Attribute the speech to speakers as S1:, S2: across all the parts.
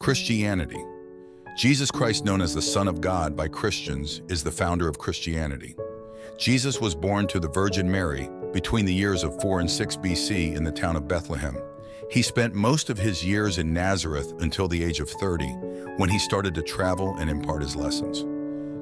S1: Christianity. Jesus Christ, known as the Son of God by Christians, is the founder of Christianity. Jesus was born to the Virgin Mary between the years of 4 and 6 BC in the town of Bethlehem. He spent most of his years in Nazareth until the age of 30, when he started to travel and impart his lessons.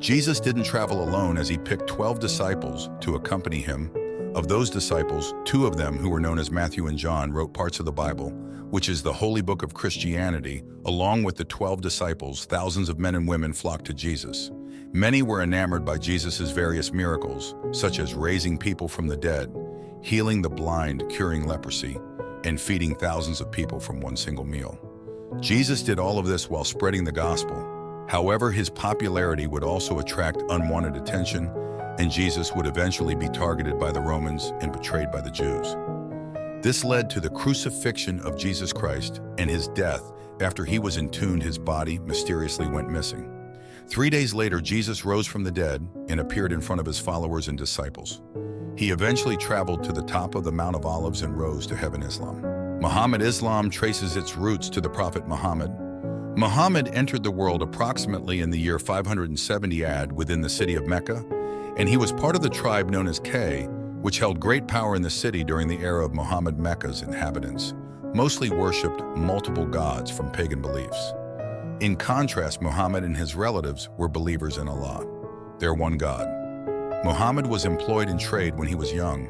S1: Jesus didn't travel alone, as he picked 12 disciples to accompany him. Of those disciples, 2 of them, who were known as Matthew and John, wrote parts of the Bible, which is the holy book of Christianity. Along with the 12 disciples, thousands of men and women flocked to Jesus. Many were enamored by Jesus' various miracles, such as raising people from the dead, healing the blind, curing leprosy, and feeding thousands of people from one single meal. Jesus did all of this while spreading the gospel. However, his popularity would also attract unwanted attention, and Jesus would eventually be targeted by the Romans and betrayed by the Jews. This led to the crucifixion of Jesus Christ and his death. After he was entombed, his body mysteriously went missing. 3 days later, Jesus rose from the dead and appeared in front of his followers and disciples. He eventually traveled to the top of the Mount of Olives and rose to heaven. Islam traces its roots to the Prophet Muhammad. Muhammad entered the world approximately in the year 570 AD within the city of Mecca, and he was part of the tribe known as K, which held great power in the city during the era of Muhammad. Mecca's inhabitants mostly worshipped multiple gods from pagan beliefs. In contrast, Muhammad and his relatives were believers in Allah, their one God. Muhammad was employed in trade when he was young.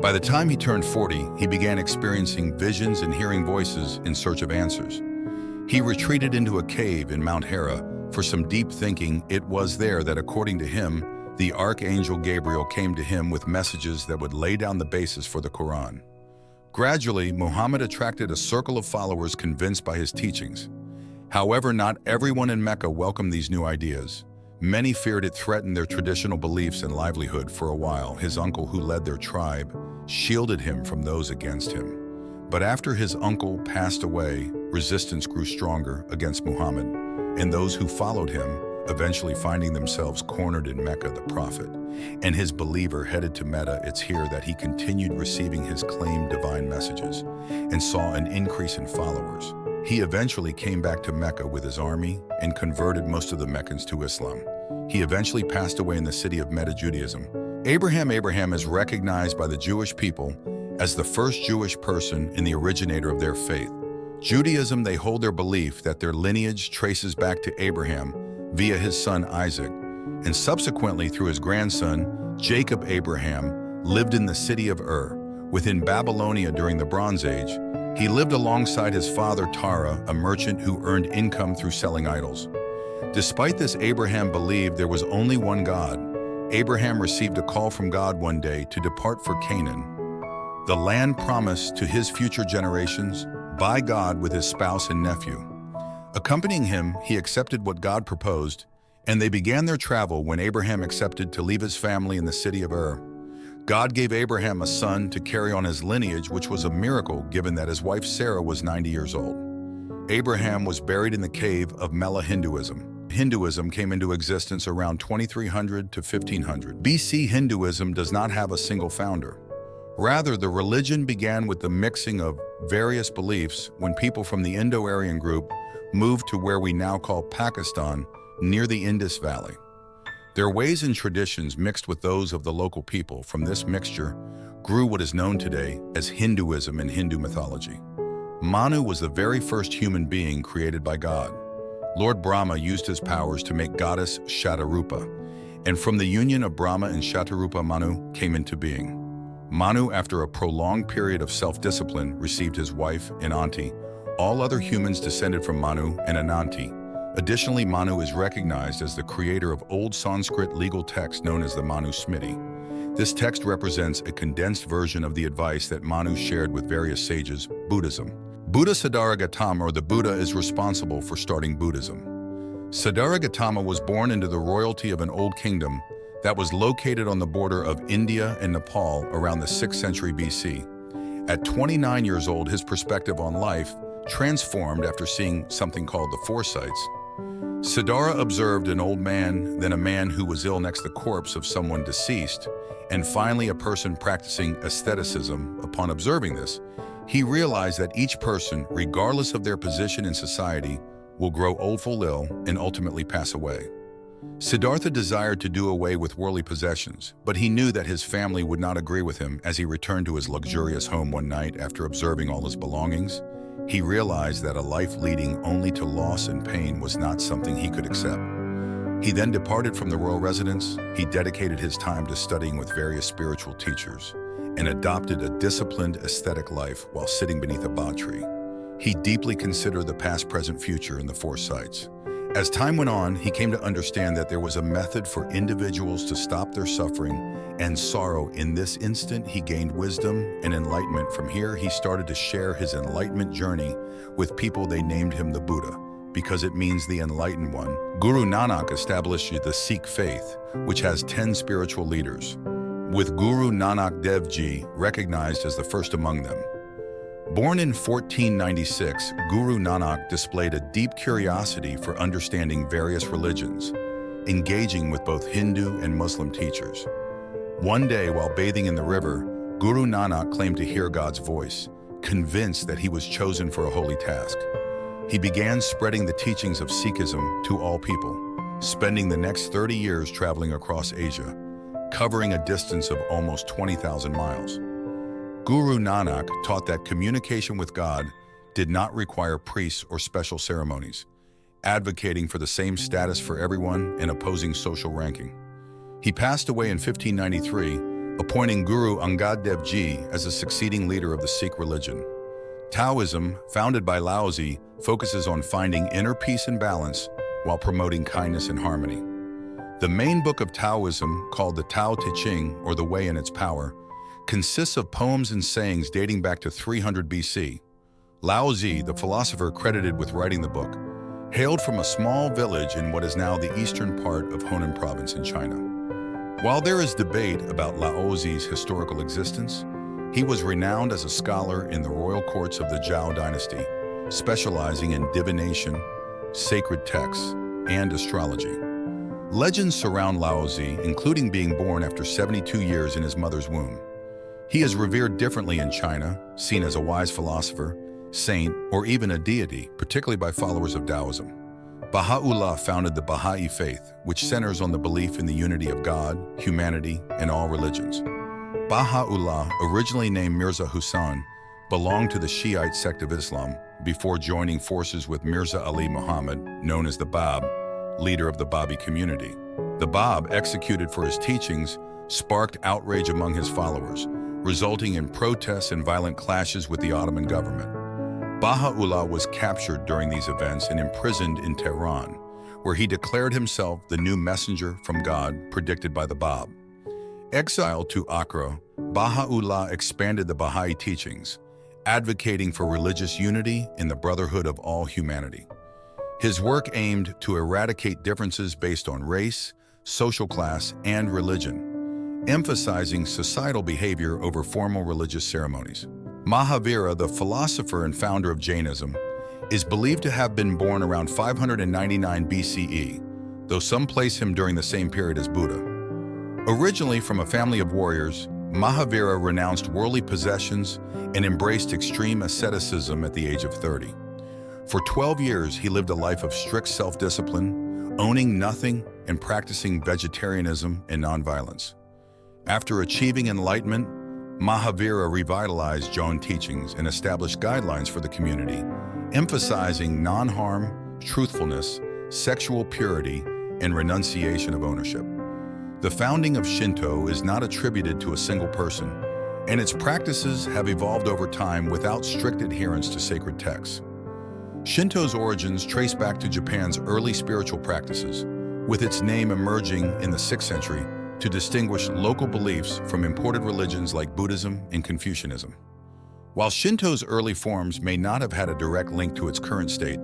S1: By the time he turned 40, he began experiencing visions and hearing voices in search of answers. He retreated into a cave in Mount Hira for some deep thinking. It was there that, according to him, the archangel Gabriel came to him with messages that would lay down the basis for the Quran. Gradually, Muhammad attracted a circle of followers convinced by his teachings. However, not everyone in Mecca welcomed these new ideas. Many feared it threatened their traditional beliefs and livelihood. For a while, his uncle, who led their tribe, shielded him from those against him. But after his uncle passed away, resistance grew stronger against Muhammad, and those who followed him, eventually finding themselves cornered in Mecca. The Prophet and his believer headed to Mecca. It's here that he continued receiving his claimed divine messages and saw an increase in followers. He eventually came back to Mecca with his army and converted most of the Meccans to Islam. He eventually passed away in the city of Mecca. Judaism. Abraham is recognized by the Jewish people as the first Jewish person and the originator of their faith. Judaism, they hold their belief that their lineage traces back to Abraham via his son Isaac, and subsequently through his grandson Jacob. Abraham lived in the city of Ur, within Babylonia during the Bronze Age. He lived alongside his father Terah, a merchant who earned income through selling idols. Despite this, Abraham believed there was only one God. Abraham received a call from God one day to depart for Canaan, the land promised to his future generations by God, with his spouse and nephew. Accompanying him, he accepted what God proposed, and they began their travel. When Abraham accepted to leave his family in the city of Ur, God gave Abraham a son to carry on his lineage, which was a miracle given that his wife Sarah was 90 years old. Abraham was buried in the cave of Mela. Hinduism came into existence around 2300 to 1500 BC. Hinduism does not have a single founder. Rather, the religion began with the mixing of various beliefs when people from the Indo-Aryan group moved to where we now call Pakistan, near the Indus Valley. Their ways and traditions mixed with those of the local people. From this mixture grew what is known today as Hinduism and Hindu mythology. Manu was the very first human being created by God. Lord Brahma used his powers to make goddess Shatarupa, and from the union of Brahma and Shatarupa, Manu came into being. Manu, after a prolonged period of self-discipline, received his wife, Ananti. All other humans descended from Manu and Ananti. Additionally, Manu is recognized as the creator of old Sanskrit legal text known as the Manu Smriti. This text represents a condensed version of the advice that Manu shared with various sages. Buddhism. Buddha Siddhartha Gautama, or the Buddha, is responsible for starting Buddhism. Siddhartha Gautama was born into the royalty of an old kingdom that was located on the border of India and Nepal around the 6th century BC. At 29 years old, his perspective on life transformed after seeing something called the foresights. Siddhartha observed an old man, then a man who was ill next to the corpse of someone deceased, and finally a person practicing asceticism. Upon observing this, he realized that each person, regardless of their position in society, will grow old, fall ill, and ultimately pass away. Siddhartha desired to do away with worldly possessions, but he knew that his family would not agree with him. As he returned to his luxurious home one night after observing all his belongings, he realized that a life leading only to loss and pain was not something he could accept. He then departed from the royal residence. He dedicated his time to studying with various spiritual teachers and adopted a disciplined, ascetic life while sitting beneath a ba tree. He deeply considered the past, present, future, and the four sights. As time went on, he came to understand that there was a method for individuals to stop their suffering and sorrow. In this instant, he gained wisdom and enlightenment. From here, he started to share his enlightenment journey with people. They named him the Buddha, because it means the enlightened one. Guru Nanak established the Sikh faith, which has 10 spiritual leaders, with Guru Nanak Dev Ji recognized as the first among them. Born in 1496, Guru Nanak displayed a deep curiosity for understanding various religions, engaging with both Hindu and Muslim teachers. One day, while bathing in the river, Guru Nanak claimed to hear God's voice, convinced that he was chosen for a holy task. He began spreading the teachings of Sikhism to all people, spending the next 30 years traveling across Asia, covering a distance of almost 20,000 miles. Guru Nanak taught that communication with God did not require priests or special ceremonies, advocating for the same status for everyone and opposing social ranking. He passed away in 1593, appointing Guru Angad Dev Ji as a succeeding leader of the Sikh religion. Taoism, founded by Laozi, focuses on finding inner peace and balance while promoting kindness and harmony. The main book of Taoism, called the Tao Te Ching, or the Way and its Power, consists of poems and sayings dating back to 300 BC. Laozi, the philosopher credited with writing the book, hailed from a small village in what is now the eastern part of Honan province in China. While there is debate about Laozi's historical existence, he was renowned as a scholar in the royal courts of the Zhou dynasty, specializing in divination, sacred texts, and astrology. Legends surround Laozi, including being born after 72 years in his mother's womb. He is revered differently in China, seen as a wise philosopher, saint, or even a deity, particularly by followers of Taoism. Baha'u'llah founded the Bahai faith, which centers on the belief in the unity of God, humanity, and all religions. Baha'u'llah, originally named Mirza Hussain, belonged to the Shiite sect of Islam before joining forces with Mirza Ali Muhammad, known as the Bab, leader of the Babi community. The Bab, executed for his teachings, sparked outrage among his followers, resulting in protests and violent clashes with the Ottoman government. Baha'u'llah was captured during these events and imprisoned in Tehran, where he declared himself the new messenger from God predicted by the Bab. Exiled to Accra, Baha'u'llah expanded the Bahai teachings, advocating for religious unity and the brotherhood of all humanity. His work aimed to eradicate differences based on race, social class, and religion, emphasizing societal behavior over formal religious ceremonies. Mahavira, the philosopher and founder of Jainism, is believed to have been born around 599 BCE, though some place him during the same period as Buddha. Originally from a family of warriors, Mahavira renounced worldly possessions and embraced extreme asceticism at the age of 30. For 12 years, he lived a life of strict self-discipline, owning nothing and practicing vegetarianism and nonviolence. After achieving enlightenment, Mahavira revitalized Jain teachings and established guidelines for the community, emphasizing non-harm, truthfulness, sexual purity, and renunciation of ownership. The founding of Shinto is not attributed to a single person, and its practices have evolved over time without strict adherence to sacred texts. Shinto's origins trace back to Japan's early spiritual practices, with its name emerging in the 6th century to distinguish local beliefs from imported religions like Buddhism and Confucianism. While Shinto's early forms may not have had a direct link to its current state,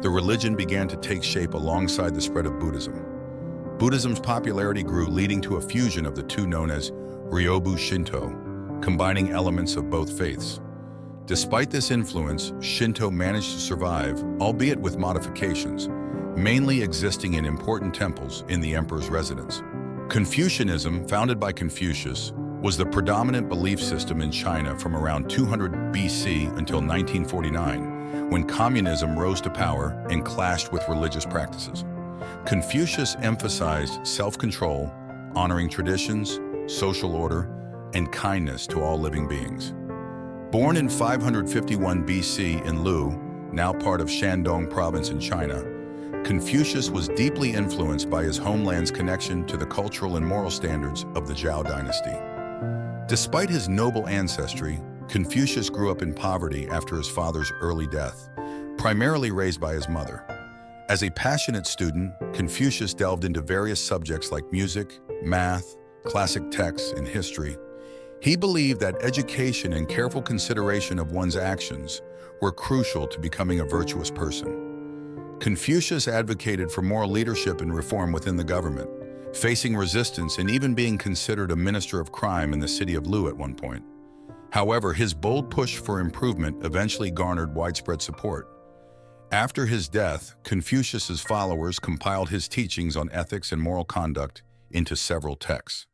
S1: the religion began to take shape alongside the spread of Buddhism. Buddhism's popularity grew, leading to a fusion of the two known as Ryobu Shinto, combining elements of both faiths. Despite this influence, Shinto managed to survive, albeit with modifications, mainly existing in important temples in the emperor's residence. Confucianism, founded by Confucius, was the predominant belief system in China from around 200 BC until 1949, when communism rose to power and clashed with religious practices. Confucius emphasized self-control, honoring traditions, social order, and kindness to all living beings. Born in 551 BC in Lu, now part of Shandong province in China, Confucius was deeply influenced by his homeland's connection to the cultural and moral standards of the Zhou dynasty. Despite his noble ancestry, Confucius grew up in poverty after his father's early death, primarily raised by his mother. As a passionate student, Confucius delved into various subjects like music, math, classic texts, and history. He believed that education and careful consideration of one's actions were crucial to becoming a virtuous person. Confucius advocated for moral leadership and reform within the government, facing resistance and even being considered a minister of crime in the city of Lu at one point. However, his bold push for improvement eventually garnered widespread support. After his death, Confucius's followers compiled his teachings on ethics and moral conduct into several texts,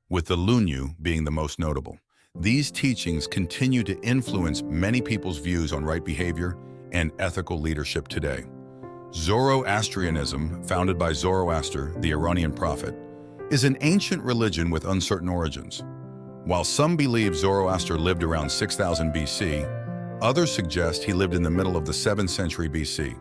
S1: with the Lunyu being the most notable. These teachings continue to influence many people's views on right behavior and ethical leadership today. Zoroastrianism, founded by Zoroaster, the Iranian prophet, is an ancient religion with uncertain origins. While some believe Zoroaster lived around 6000 BC, others suggest he lived in the middle of the 7th century BC.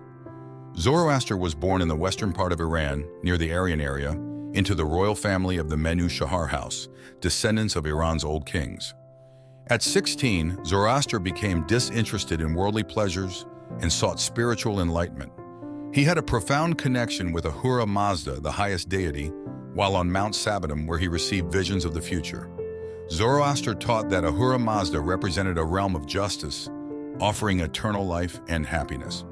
S1: Zoroaster was born in the western part of Iran, near the Aryan area, into the royal family of the Menu Shahar house, descendants of Iran's old kings. At 16, Zoroaster became disinterested in worldly pleasures and sought spiritual enlightenment. He had a profound connection with Ahura Mazda, the highest deity, while on Mount Sabatum, where he received visions of the future. Zoroaster taught that Ahura Mazda represented a realm of justice, offering eternal life and happiness.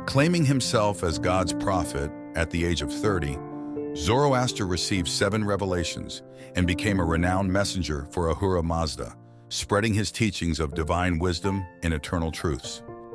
S1: Claiming himself as God's prophet at the age of 30, Zoroaster received 7 revelations and became a renowned messenger for Ahura Mazda, spreading his teachings of divine wisdom and eternal truths.